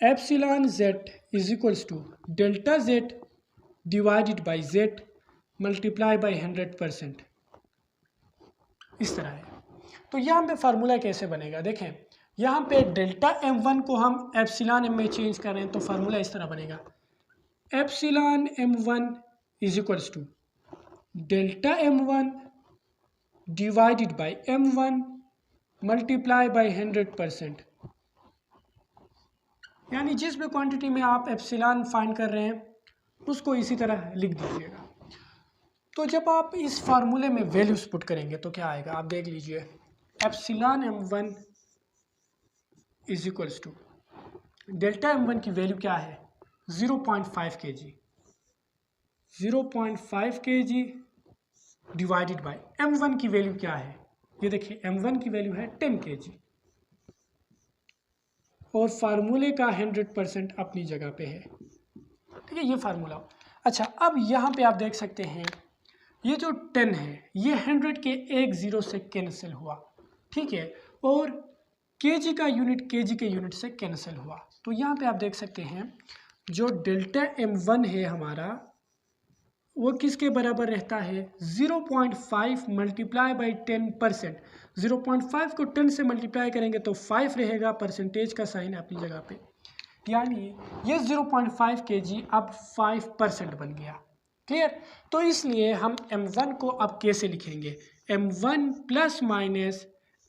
epsilon z is equals to delta z divided by z multiply by 100%, इस तरह है। तो यहाँ पे फार्मूला कैसे बनेगा, देखें यहाँ पे डेल्टा m1 को हम एप्सिलॉन m में चेंज कर रहे हैं, तो फार्मूला इस तरह बनेगा, epsilon m1 is equals to delta m1 divided by m1 multiply by 100%। यानी जिस भी क्वांटिटी में आप एप्सिलॉन फाइंड कर रहे हैं उसको इसी तरह लिख दीजिएगा। तो जब आप इस फार्मूले में वैल्यूज पुट करेंगे तो क्या आएगा, आप देख लीजिए, epsilon m1 is equals to delta m1 की वैल्यू क्या है 0.5 kg, 0.5 kg divided by m1 की वैल्यू क्या है, ये देखिए m1 की वैल्यू है 10 kg और फार्मूले का 100% अपनी जगह पे है। ठीक है, ये फार्मूला। अच्छा, अब यहाँ पे आप देख सकते हैं ये जो 10 है ये 100 के एक ज़ीरो से कैंसिल हुआ, ठीक है, और केजी का यूनिट केजी के यूनिट से कैंसिल हुआ। तो यहाँ पे आप देख सकते हैं जो डेल्टा m1 है हमारा वो किसके बराबर रहता है 0.5 मल्टीप्लाई बाई 10%। 0.5 को 10 से मल्टीप्लाई करेंगे तो 5 रहेगा, परसेंटेज का साइन अपनी जगह पे, यानी ये 0.5 kg अब 5% बन गया। क्लियर। तो इसलिए हम m1 को अब कैसे लिखेंगे, m1 plus minus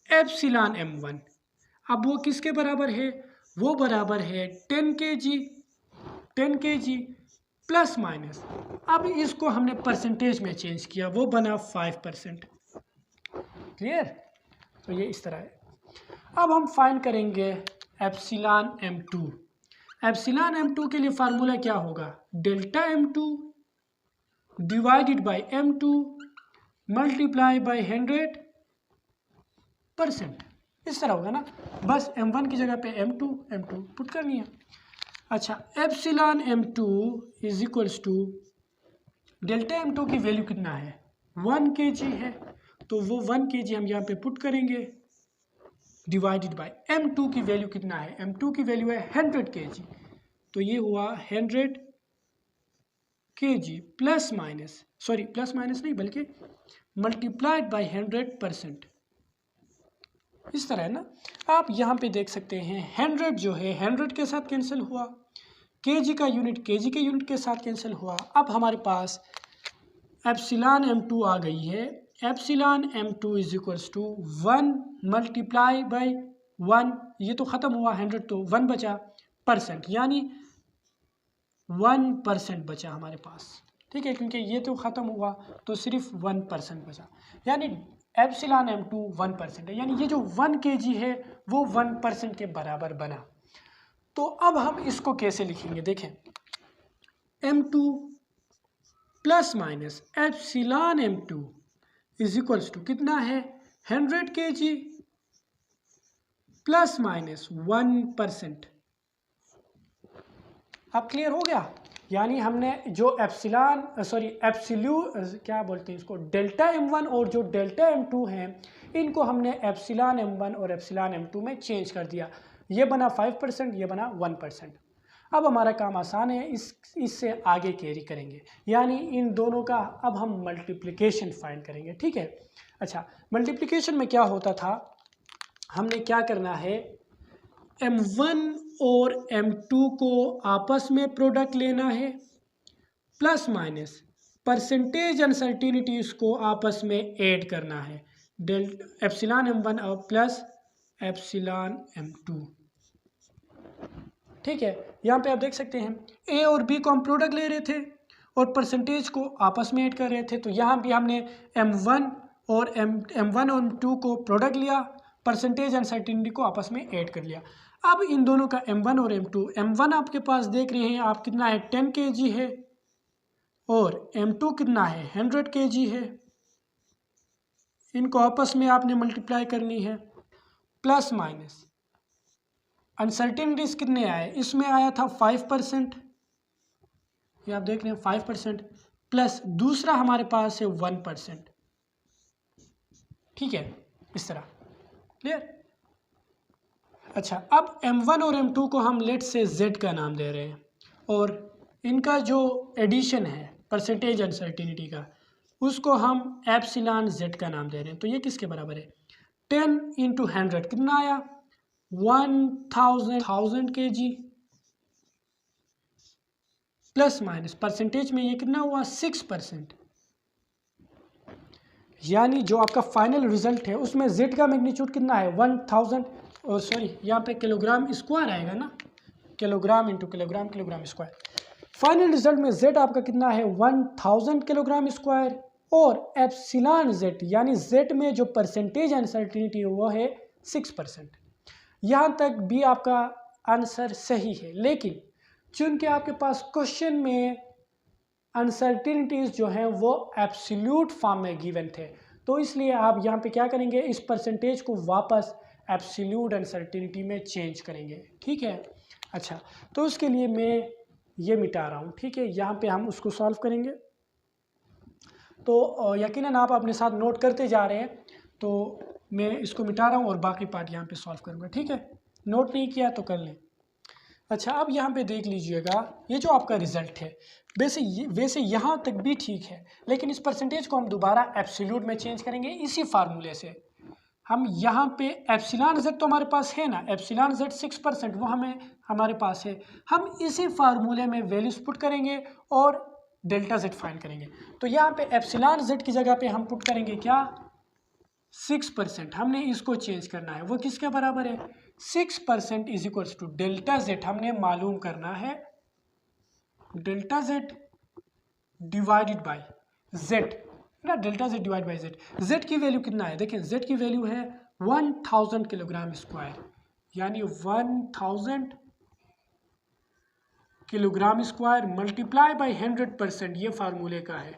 epsilon m1। अब वो किसके बराबर है, वो बराबर है 10 kg प्लस माइनस, अब इसको हमने परसेंटेज में चेंज किया, वो बना 5%। क्लियर। तो ये इस तरह है। अब हम फाइंड करेंगे एप्सिलॉन m2। एप्सिलॉन m2 के लिए फार्मूला क्या होगा, delta m2 divided by m2 multiply by 100%, इस तरह होगा ना। बस m1 की जगह पे m2 पुट करनी है। अच्छा, epsilon m2 is equals to delta m2 की वैल्यू कितना है 1 kg है, तो वो 1 kg हम यहाँ पे पुट करेंगे डिवाइडेड बाय m2 की वैल्यू कितना है, m2 की वैल्यू है 100 kg, तो ये हुआ 100 kg plus minus, sorry plus minus नहीं बल्कि मल्टीप्लाइड बाय 100%, इस तरह है ना। आप यहाँ पे देख सकते हैं 100 जो है 100 के साथ कैंसिल हुआ, केजी का यूनिट केजी के यूनिट के साथ कैंसिल हुआ। अब हमारे पास एप्सिलॉन m2 आ गई है, epsilon m2 is equals to 1 multiply by 1, ये तो ख़त्म हुआ 100 तो 1 बचा परसेंट, यानी 1% बचा हमारे पास। ठीक है, क्योंकि ये तो ख़त्म हुआ तो सिर्फ 1% बचा, यानी एप्सिलॉन m2 1% है, यानी ये जो 1 kg है वो 1% के बराबर बना। तो अब हम इसको कैसे लिखेंगे, देखें, m2 plus minus epsilon m2 is equals to कितना है 100 kg प्लस माइनस 1%। अब क्लियर हो गया, यानी हमने जो क्या बोलते हैं इसको, डेल्टा m1 और जो डेल्टा m2 हैं इनको हमने एप्सिलॉन m1 और एप्सिलॉन m2 में चेंज कर दिया, ये बना 5%, ये बना 1%। अब हमारा काम आसान है, इससे आगे कैरी करेंगे, यानी इन दोनों का अब हम मल्टीप्लिकेशन फाइंड करेंगे। ठीक है। अच्छा, मल्टीप्लिकेशन में क्या होता था, हमने क्या करना है, m1 और m2 को आपस में प्रोडक्ट लेना है, प्लस माइनस परसेंटेज अनसर्टिनिटीज को आपस में ऐड करना है, एप्सिलॉन m1 और प्लस एप्सिलॉन m2। ठीक है, यहाँ पे आप देख सकते हैं ए और बी को हम प्रोडक्ट ले रहे थे और परसेंटेज को आपस में ऐड कर रहे थे, तो यहाँ भी हमने m1 और m2 को प्रोडक्ट लिया, परसेंटेज अनसर्टिनिटी को आपस में ऐड कर लिया। अब इन दोनों का m1 और m1 आपके पास देख रहे हैं आप कितना है 10 kg है और m2 कितना है 100 kg है, इनको आपस में आपने मल्टीप्लाई करनी है, प्लस माइनस अनसर्टिनिटीज कितने आए, इसमें आया था 5%, ये आप देख रहे हैं 5%, प्लस दूसरा हमारे पास है 1%। ठीक है, इस तरह। क्लियर। अच्छा, अब m1 और m2 को हम लेट से z का नाम दे रहे हैं और इनका जो एडिशन है परसेंटेज अनसर्टिनिटी का उसको हम एप्सिलॉन z का नाम दे रहे हैं। तो ये किसके बराबर है 10 × 100 कितना आया 1000 kg प्लस माइनस परसेंटेज में ये कितना हुआ 6%, यानी जो आपका फाइनल रिजल्ट है उसमें जेड का मैग्नीट्यूड कितना है 1000, सॉरी यहाँ पे किलोग्राम स्क्वायर आएगा ना, kilogram into kilogram, kilogram square. Final result में जेड आपका कितना है 1000 किलोग्राम स्क्वायर, और एप्सिलॉन जेड यानी जेड में जो परसेंटेज अनसर्टिनिटी है वो है 6%। यहाँ तक भी आपका आंसर सही है, लेकिन चूंकि आपके पास क्वेश्चन में अनसर्टिनिटीज जो हैं वो एब्सोल्यूट फॉर्म में गिवन थे, तो इसलिए आप यहाँ पे क्या करेंगे, इस परसेंटेज को वापस एब्सोल्यूट अनसर्टिनिटी में चेंज करेंगे। ठीक है, अच्छा तो उसके लिए मैं ये मिटा रहा हूँ। ठीक है, यहाँ पे हम उसको सॉल्व करेंगे, तो यकीनन आप अपने साथ नोट करते जा रहे हैं, तो मैं इसको मिटा रहा हूँ और बाकी पार्ट यहाँ पे सॉल्व करूँगा। ठीक है, नोट नहीं किया तो कर लें। अच्छा, अब यहाँ पे देख लीजिएगा, ये जो आपका रिजल्ट है वैसे यहाँ तक भी ठीक है, लेकिन इस परसेंटेज को हम दोबारा एब्सोल्यूट में चेंज करेंगे इसी फार्मूले से। हम यहाँ पे एप्सिलॉन जेड तो हमारे पास है ना, एप्सिलॉन जेड 6% वो हमारे पास है, हम इसी फार्मूले में वैल्यूज पुट करेंगे और डेल्टा जेड फाइंड करेंगे। तो यहाँ पे एप्सिलॉन जेड की जगह पे हम पुट करेंगे क्या 6%, हमने इसको चेंज करना है, वो किसके बराबर है 6% is equals to delta Z, हमने मालूम करना है delta Z divided by Z ना, delta Z divide by Z. Z की वैल्यू कितना है, देखिए जेड की वैल्यू है 1000 किलोग्राम स्क्वायर, यानी 1000 किलोग्राम स्क्वायर मल्टीप्लाई बाय 100%, ये फार्मूले का है।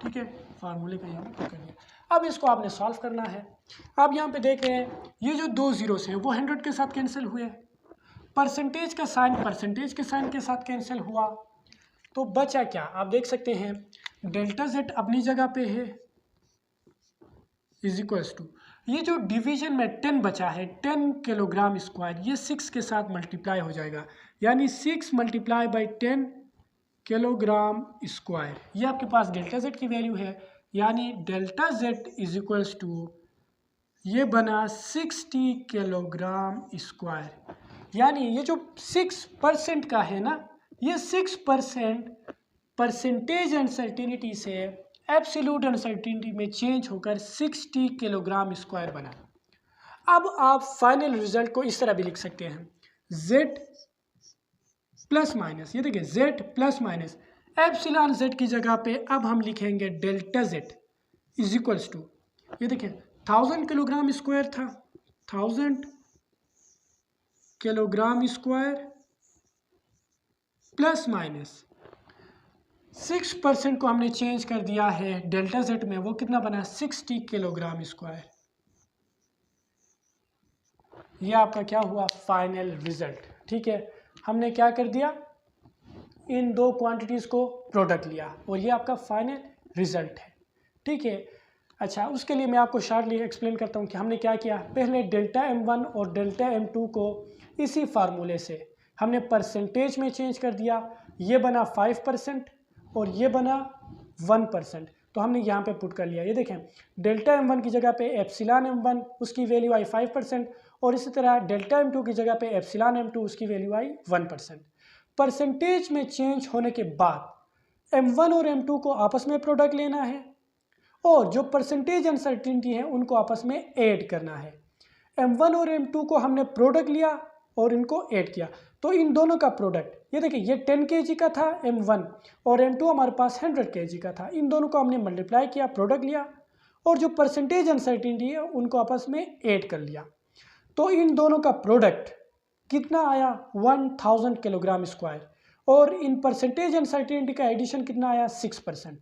ठीक है, फार्मूले का यहाँ पे कर लिया। अब इसको आपने सॉल्व करना है। अब यहाँ पे देख रहे हैं ये जो दो जीरोस हैं वो 100 के साथ कैंसिल हुए, परसेंटेज का साइन परसेंटेज के साइन के साथ कैंसिल हुआ, तो बचा क्या, आप देख सकते हैं डेल्टा जेड अपनी जगह पे है इज इक्वल्स टू, ये जो डिवीजन में 10 बचा है 10 किलोग्राम स्क्वायर, ये 6 के साथ मल्टीप्लाई हो जाएगा, यानी 6 मल्टीप्लाई बाई 10 किलोग्राम स्क्वायर, ये आपके पास डेल्टा जेड की वैल्यू है, यानी delta Z is equals to ये बना 60 किलोग्राम स्क्वायर। यानी ये जो 6% का है ना, ये 6% परसेंटेज अनसर्टिनिटी से एब्सोल्यूट अनसर्टिनिटी में चेंज होकर 60 किलोग्राम स्क्वायर बना। अब आप फाइनल रिजल्ट को इस तरह भी लिख सकते हैं z प्लस माइनस, ये देखिए z plus minus epsilon z की जगह पे अब हम लिखेंगे delta z is equals to, ये देखिए 1000 किलोग्राम स्क्वायर था, 1000 किलोग्राम स्क्वायर प्लस माइनस 6% को हमने चेंज कर दिया है डेल्टा जेड में, वो कितना बना 60 किलोग्राम स्क्वायर। ये आपका क्या हुआ फाइनल रिजल्ट। ठीक है, हमने क्या कर दिया, इन दो क्वांटिटीज़ को प्रोडक्ट लिया और ये आपका फाइनल रिजल्ट है। ठीक है, अच्छा उसके लिए मैं आपको शॉर्टली एक्सप्लेन करता हूँ कि हमने क्या किया। पहले डेल्टा M1 और डेल्टा M2 को इसी फार्मूले से हमने परसेंटेज में चेंज कर दिया, ये बना 5% और ये बना 1%, तो हमने यहाँ पे पुट कर लिया। ये देखें डेल्टा M1 की जगह पे एप्सिलॉन M1 उसकी वैल्यू आई 5% और इसी तरह डेल्टा M2 की जगह पे एप्सिलॉन M2 उसकी वैल्यू आई 1%। परसेंटेज में चेंज होने के बाद M1 और M2 को आपस में प्रोडक्ट लेना है और जो परसेंटेज अनसर्टिनिटी है उनको आपस में ऐड करना है। M1 और M2 को हमने प्रोडक्ट लिया और इनको ऐड किया, तो इन दोनों का प्रोडक्ट ये देखिए ये 10 kg का था M1 और M2 हमारे पास 100 kg का था, इन दोनों को हमने मल्टीप्लाई किया, प्रोडक्ट लिया और जो परसेंटेज अनसर्टिनिटी है उनको आपस में ऐड कर लिया, तो इन दोनों का प्रोडक्ट कितना आया 1000 किलोग्राम स्क्वायर और इन परसेंटेज अनसर्टिनिटी का एडिशन कितना आया 6%।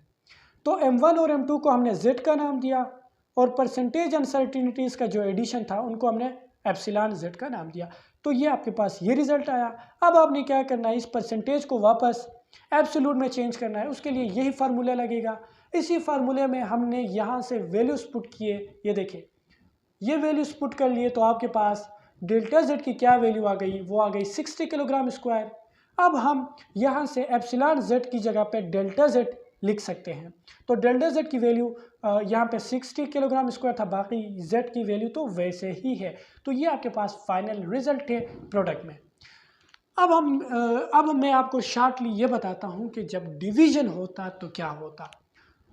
तो M1 और M2 को हमने Z का नाम दिया और परसेंटेज अनसर्टिनिटीज़ का जो एडिशन था उनको हमने एप्सिलॉन Z का नाम दिया, तो ये आपके पास ये रिजल्ट आया। अब आपने क्या करना है, इस परसेंटेज को वापस एब्सोल्यूट में चेंज करना है, उसके लिए यही फार्मूला लगेगा। इसी फार्मूले में हमने यहाँ से वैल्यूज पुट किए, ये देखें ये वैल्यूज पुट कर लिए, तो आपके पास डेल्टा जेड की क्या वैल्यू आ गई, वो आ गई 60 किलोग्राम स्क्वायर। अब हम यहाँ से एप्सिलॉन जेड की जगह पे डेल्टा जेड लिख सकते हैं। तो डेल्टा जेड की वैल्यू यहाँ पे 60 किलोग्राम स्क्वायर था, बाकी जेड की वैल्यू तो वैसे ही है। तो ये आपके पास फाइनल रिजल्ट है प्रोडक्ट में। अब मैं आपको शॉर्टली ये बताता हूँ कि जब डिवीजन होता तो क्या होता।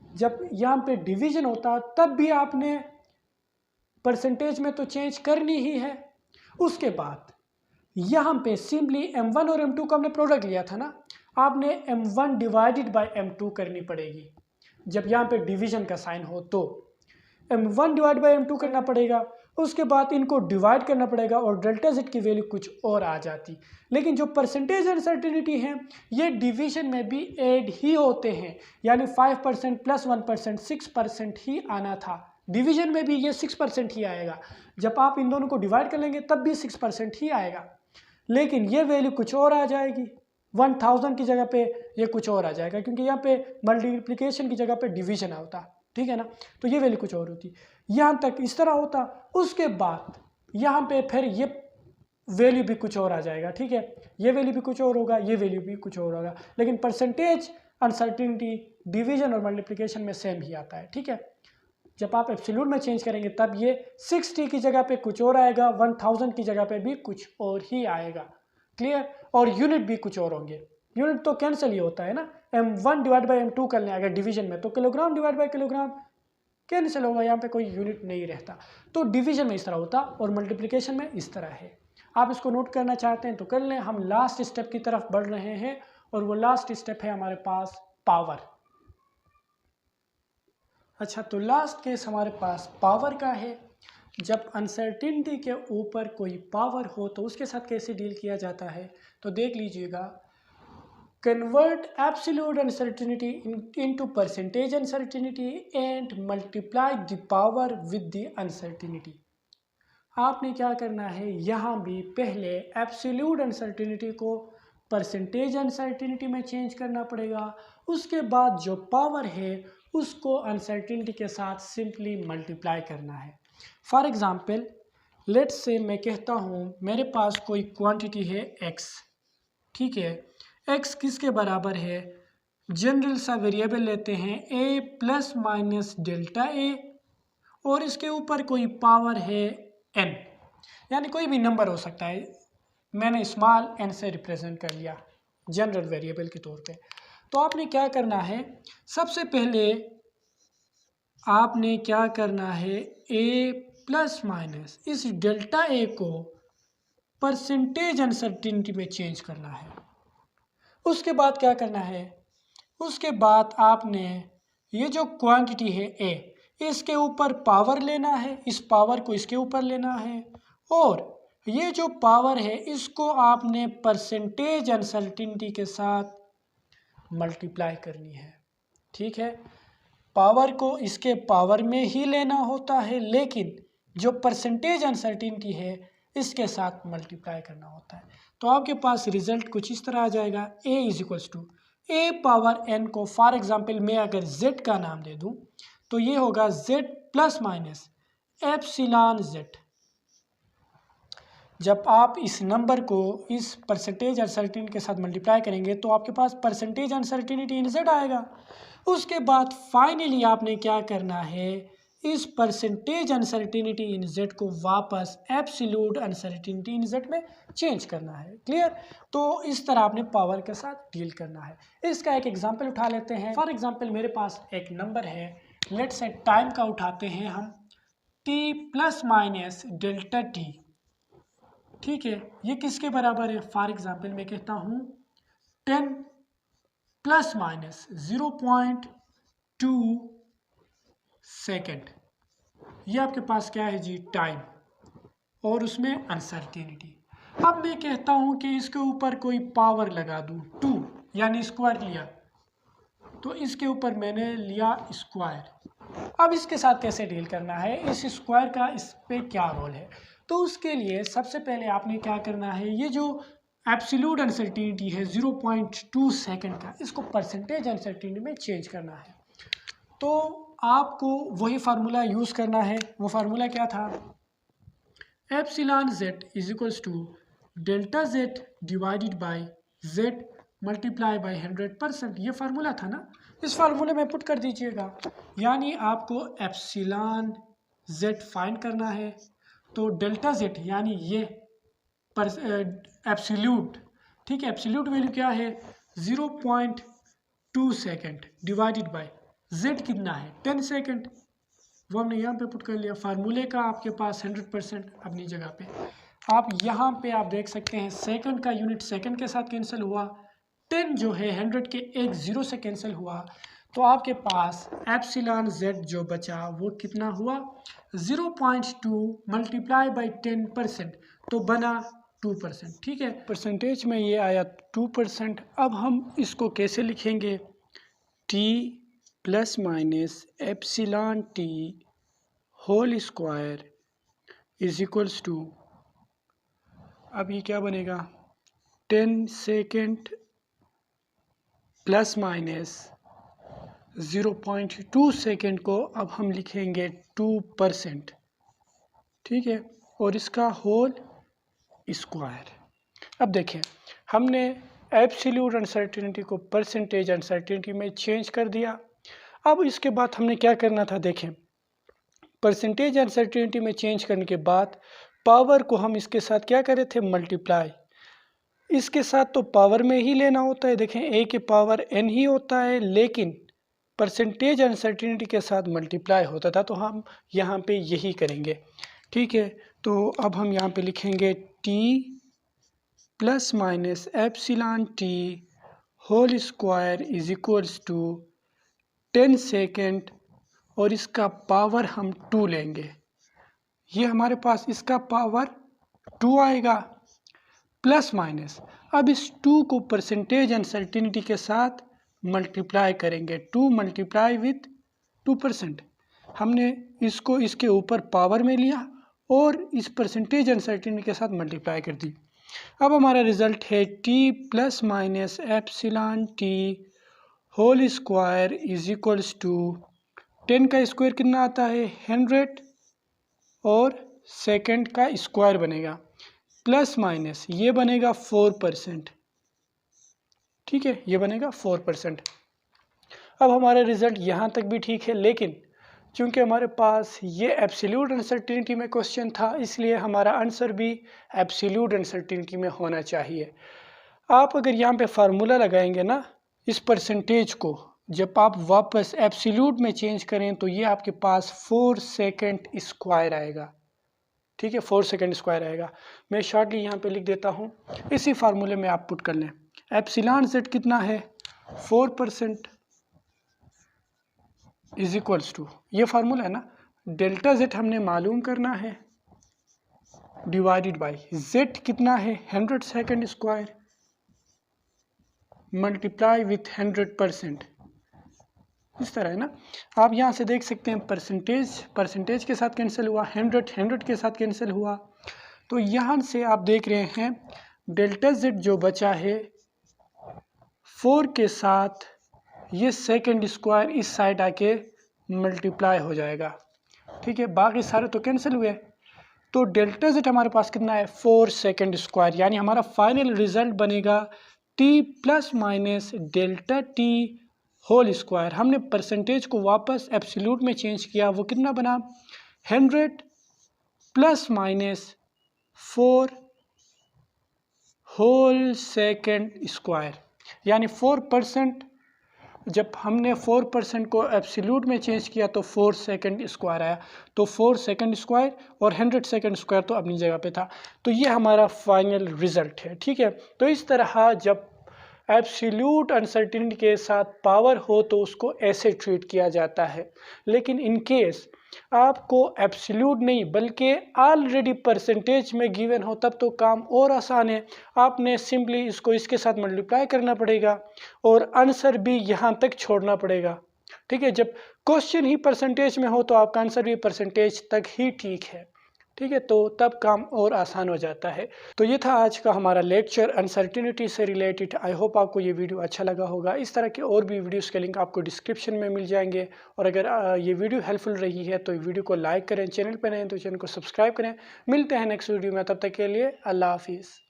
जब यहाँ पे डिवीजन होता तब भी आपने परसेंटेज में तो चेंज करनी ही है। उसके बाद यहाँ पे सिंपली m1 और m2 का हमने प्रोडक्ट लिया था ना, आपने m1 डिवाइडेड बाय m2 करनी पड़ेगी। जब यहाँ पे डिवीजन का साइन हो तो m1 डिवाइड बाय m2 करना पड़ेगा, उसके बाद इनको डिवाइड करना पड़ेगा और डेल्टा जेड की वैल्यू कुछ और आ जाती। लेकिन जो परसेंटेज अनसर्टेनिटी है ये डिवीजन में भी ऐड ही होते हैं, यानी 5% प्लस 1% 6% ही आना था। डिवीजन में भी ये 6% ही आएगा, जब आप इन दोनों को डिवाइड कर लेंगे तब भी 6% ही आएगा। लेकिन ये वैल्यू कुछ और आ जाएगी, 1000 की जगह पे ये कुछ और आ जाएगा, क्योंकि यहाँ पे मल्टीप्लिकेशन की जगह पे डिवीजन होता, ठीक है ना। तो ये वैल्यू कुछ और होती, यहाँ तक इस तरह होता। उसके बाद यहाँ पे फिर ये वैल्यू भी कुछ और आ जाएगा, ठीक है, ये वैल्यू भी कुछ और होगा, ये वैल्यू भी कुछ और होगा। लेकिन परसेंटेज अनसर्टिनिटी डिवीजन और मल्टीप्लिकेशन में सेम ही आता है, ठीक है। जब आप एब्सोल्यूट में चेंज करेंगे तब ये 60 की जगह पे कुछ और आएगा, 1000 की जगह पे भी कुछ और ही आएगा, क्लियर। और यूनिट भी कुछ और होंगे, यूनिट तो कैंसिल ही होता है ना, m1 डिवाइड बाई m2 कर लें अगर डिवीजन में, तो kilogram divide by kilogram cancel होगा, यहाँ पे कोई यूनिट नहीं रहता। तो डिवीजन में इस तरह होता और मल्टीप्लिकेशन में इस तरह है। आप इसको नोट करना चाहते हैं तो कर लें। हम लास्ट स्टेप की तरफ बढ़ रहे हैं और वो लास्ट स्टेप है हमारे पास पावर। अच्छा, तो लास्ट केस हमारे पास पावर का है। जब अनसर्टिनिटी के ऊपर कोई पावर हो तो उसके साथ कैसे डील किया जाता है, तो देख लीजिएगा। Convert absolute uncertainty into percentage uncertainty and multiply the power with the uncertainty. आपने क्या करना है, यहाँ भी पहले एब्सोल्यूट अनसर्टिनिटी को परसेंटेज अनसर्टिनिटी में चेंज करना पड़ेगा। उसके बाद जो पावर है उसको अनसर्टिनिटी के साथ सिंपली मल्टीप्लाई करना है। फॉर एग्जांपल लेट्स से मैं कहता हूँ मेरे पास कोई क्वांटिटी है x, ठीक है। x किसके बराबर है, जनरल सा वेरिएबल लेते हैं a plus minus delta a, और इसके ऊपर कोई पावर है n, यानी कोई भी नंबर हो सकता है। मैंने स्मॉल n से रिप्रेजेंट कर लिया जनरल वेरिएबल के तौर पे। तो आपने क्या करना है, सबसे पहले आपने क्या करना है, a प्लस माइनस इस डेल्टा a को परसेंटेज अनसर्टिनिटी में चेंज करना है। उसके बाद क्या करना है, उसके बाद आपने ये जो क्वांटिटी है a, इसके ऊपर पावर लेना है, इस पावर को इसके ऊपर लेना है, और ये जो पावर है इसको आपने परसेंटेज अनसर्टिनिटी के साथ मल्टीप्लाई करनी है, ठीक है। पावर को इसके पावर में ही लेना होता है, लेकिन जो परसेंटेज अनसर्टिनिटी है इसके साथ मल्टीप्लाई करना होता है। तो आपके पास रिजल्ट कुछ इस तरह आ जाएगा, a is equals to a power n को फॉर एग्जांपल मैं अगर z का नाम दे दूं तो ये होगा z plus minus epsilon z। जब आप इस नंबर को इस परसेंटेज अनसर्टिनिटी के साथ मल्टीप्लाई करेंगे तो आपके पास परसेंटेज अनसर्टिनिटी इन z आएगा। उसके बाद फाइनली आपने क्या करना है, इस परसेंटेज अनसर्टिनिटी इन z को वापस एब्सोल्यूट अनसर्टिनिटी इन z में चेंज करना है, क्लियर। तो इस तरह आपने पावर के साथ डील करना है। इसका एक एग्जांपल उठा लेते हैं। फॉर एग्जांपल मेरे पास एक नंबर है, लेट्स से टाइम का उठाते हैं हम, t plus minus delta t, ठीक है। ये किसके बराबर है, फॉर एग्जांपल मैं कहता हूँ 10 प्लस माइनस 0.2 सेकेंड। ये आपके पास क्या है जी, टाइम, और उसमें अनसर्टिनिटी। अब मैं कहता हूँ कि इसके ऊपर कोई पावर लगा दूँ 2, यानी स्क्वायर लिया, तो इसके ऊपर मैंने लिया स्क्वायर। अब इसके साथ कैसे डील करना है, इस स्क्वायर का इस पे क्या रोल है, तो उसके लिए सबसे पहले आपने क्या करना है, ये जो एब्सोल्यूट अनसर्टिनिटी है 0.2 सेकेंड का, इसको परसेंटेज अनसर्टिनिटी में चेंज करना है। तो आपको वही फार्मूला यूज़ करना है। वो फार्मूला क्या था, epsilon z is equals to delta z divided by z multiply by 100%, ये फार्मूला था ना, इस फार्मूले में पुट कर दीजिएगा। यानी आपको एप्सिलॉन जेड फाइंड करना है, तो डेल्टा जेड यानी ये पर एब्सोल्यूट, ठीक है, एब्सोल्यूट वैल्यू क्या है 0.2 सेकेंड डिवाइडेड बाय जेड कितना है 10 सेकेंड, वो हमने यहाँ पे पुट कर लिया। फार्मूले का आपके पास 100% अपनी जगह पे। आप यहाँ पे आप देख सकते हैं सेकंड का यूनिट सेकंड के साथ कैंसिल हुआ, 10 जो है 100 के एक ज़ीरो से कैंसिल हुआ, तो आपके पास एप्सिलॉन जेड जो बचा वो कितना हुआ 0.2 मल्टीप्लाई बाई 10%, तो बना 2%, ठीक है। परसेंटेज में ये आया 2%। अब हम इसको कैसे लिखेंगे, T plus minus epsilon T whole square is equals to, अब ये क्या बनेगा 10 सेकेंड प्लस माइनस 0.2 सेकेंड को अब हम लिखेंगे 2%, ठीक है, और इसका होल स्क्वायर। अब देखें हमने एब्सोल्यूट अनसर्टेनिटी को परसेंटेज अनसर्टेनिटी में चेंज कर दिया। अब इसके बाद हमने क्या करना था, देखें परसेंटेज अनसर्टेनिटी में चेंज करने के बाद पावर को हम इसके साथ क्या कर रहे थे मल्टीप्लाई, इसके साथ तो पावर में ही लेना होता है, देखें ए के पावर एन ही होता है, लेकिन परसेंटेज अनसर्टेनिटी के साथ मल्टीप्लाई होता था, तो हम यहाँ पे यही करेंगे, ठीक है। तो अब हम यहाँ पे लिखेंगे T plus minus epsilon T whole square is equals to 10 second और इसका पावर हम 2 लेंगे, ये हमारे पास इसका पावर 2 आएगा प्लस माइनस, अब इस 2 को परसेंटेज अनसर्टेनिटी के साथ मल्टीप्लाई करेंगे, 2 मल्टीप्लाई विथ 2%, हमने इसको इसके ऊपर पावर में लिया और इस परसेंटेज अनसर्टेनिटी के साथ मल्टीप्लाई कर दी। अब हमारा रिजल्ट है T plus minus epsilon T whole square is equals to 10 का स्क्वायर कितना आता है 100 और सेकेंड का स्क्वायर बनेगा प्लस माइनस ये बनेगा 4%, ठीक है, ये बनेगा 4%। अब हमारा रिजल्ट यहाँ तक भी ठीक है, लेकिन चूंकि हमारे पास ये एब्सोल्यूट अनसर्टेनिटी में क्वेश्चन था, इसलिए हमारा आंसर भी एब्सोल्यूट अनसर्टेनिटी में होना चाहिए। आप अगर यहाँ पे फार्मूला लगाएंगे ना, इस परसेंटेज को जब आप वापस एब्सोल्यूट में चेंज करें तो ये आपके पास 4 सेकेंड स्क्वायर आएगा, ठीक है, 4 सेकेंड स्क्वायर आएगा। मैं शॉर्टली यहाँ पे लिख देता हूँ, इसी फार्मूले में आप पुट कर लें। एप्सिलॉन जेड कितना है 4% इज इक्वल्स टू, ये फार्मूला है ना, डेल्टा जेड हमने मालूम करना है डिवाइडेड बाय जेड कितना है 100 सेकेंड स्क्वायर मल्टीप्लाई विथ 100%, इस तरह है ना। आप यहाँ से देख सकते हैं परसेंटेज के साथ कैंसिल हुआ, 100 के साथ कैंसिल हुआ, तो यहाँ से आप देख रहे हैं डेल्टा जेड जो बचा है 4 के साथ ये सेकेंड स्क्वायर इस साइड आके मल्टीप्लाई हो जाएगा, ठीक है, बाकी सारे तो कैंसिल हुए, तो डेल्टा जेड हमारे पास कितना है 4 सेकेंड स्क्वायर, यानी हमारा फाइनल रिजल्ट बनेगा T plus minus delta T whole square. हमने परसेंटेज को वापस एब्सोल्यूट में चेंज किया, वो कितना बना 100 plus minus 4 whole second square, यानी 4%, जब हमने 4% को एब्सोल्यूट में चेंज किया तो 4 सेकेंड स्क्वायर आया, तो 4 सेकेंड स्क्वायर और 100 सेकेंड स्क्वायर तो अपनी जगह पे था, तो ये हमारा फाइनल रिजल्ट है, ठीक है। तो इस तरह जब एब्सोल्यूट अनसर्टेनिटी के साथ पावर हो तो उसको ऐसे ट्रीट किया जाता है, लेकिन इन केस आपको एब्सोल्यूट नहीं बल्कि ऑलरेडी परसेंटेज में गिवन हो तब तो काम और आसान है, आपने सिंपली इसको इसके साथ मल्टीप्लाई करना पड़ेगा और आंसर भी यहाँ तक छोड़ना पड़ेगा, ठीक है। जब क्वेश्चन ही परसेंटेज में हो तो आपका आंसर भी परसेंटेज तक ही ठीक है, ठीक है, तो तब काम और आसान हो जाता है। तो ये था आज का हमारा लेक्चर अनसर्टेनिटी से रिलेटेड। आई होप आपको ये वीडियो अच्छा लगा होगा। इस तरह के और भी वीडियोस के लिंक आपको डिस्क्रिप्शन में मिल जाएंगे, और अगर ये वीडियो हेल्पफुल रही है तो वीडियो को लाइक करें, चैनल पर रहें तो चैनल को सब्सक्राइब करें। मिलते हैं नेक्स्ट वीडियो में, तब तक के लिए अल्लाह हाफिज़।